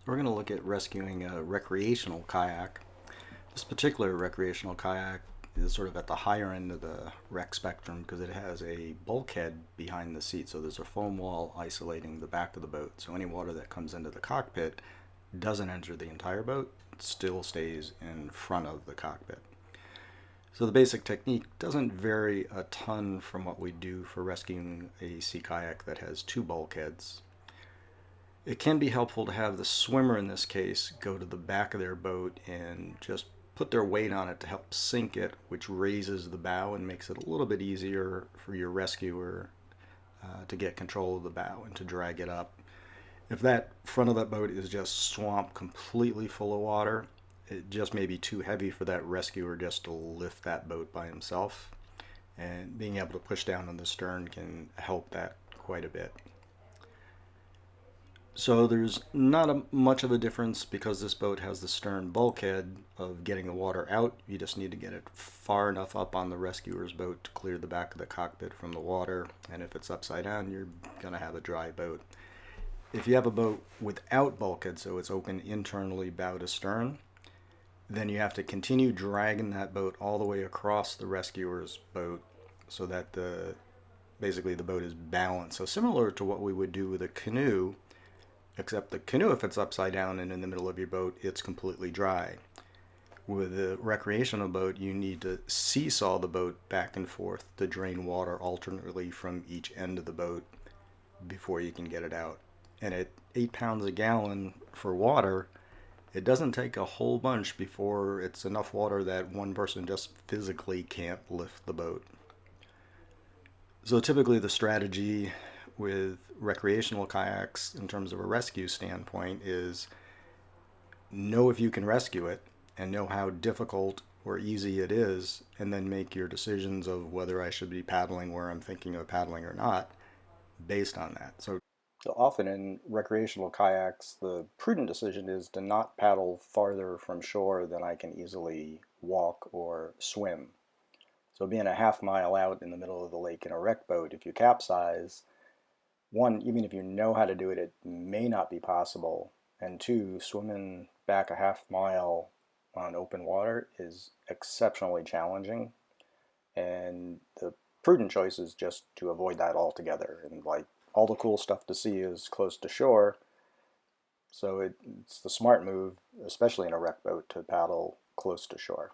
We're going to look at rescuing a recreational kayak. This particular recreational kayak is sort of at the higher end of the rec spectrum because it has a bulkhead behind the seat. So there's a foam wall isolating the back of the boat. So any water that comes into the cockpit doesn't enter the entire boat, it still stays in front of the cockpit. So the basic technique doesn't vary a ton from what we do for rescuing a sea kayak that has two bulkheads. It can be helpful to have the swimmer in this case go to the back of their boat and just put their weight on it to help sink it, which raises the bow and makes it a little bit easier for your rescuer to get control of the bow and to drag it up. If that front of that boat is just swamped completely full of water, it just may be too heavy for that rescuer just to lift that boat by himself. And being able to push down on the stern can help that quite a bit. So there's not much of a difference because this boat has the stern bulkhead of getting the water out. You just need to get it far enough up on the rescuer's boat to clear the back of the cockpit from the water. And if it's upside down, you're going to have a dry boat. If you have a boat without bulkhead, so it's open internally bow to stern, then you have to continue dragging that boat all the way across the rescuer's boat so that basically the boat is balanced. So similar to what we would do with a canoe, except the canoe, if it's upside down and in the middle of your boat, it's completely dry. With a recreational boat, you need to seesaw the boat back and forth to drain water alternately from each end of the boat before you can get it out. And at 8 pounds a gallon for water, it doesn't take a whole bunch before it's enough water that one person just physically can't lift the boat. So typically the strategy with recreational kayaks in terms of a rescue standpoint is know if you can rescue it and know how difficult or easy it is, and then make your decisions of whether I should be paddling where I'm thinking of paddling or not based on that. So often in recreational kayaks, the prudent decision is to not paddle farther from shore than I can easily walk or swim. So being a half mile out in the middle of the lake in a wreck boat, if you capsize, one, even if you know how to do it, it may not be possible. And two, swimming back a half mile on open water is exceptionally challenging. And the prudent choice is just to avoid that altogether. And like all the cool stuff to see is close to shore. So it's the smart move, especially in a wreck boat, to paddle close to shore.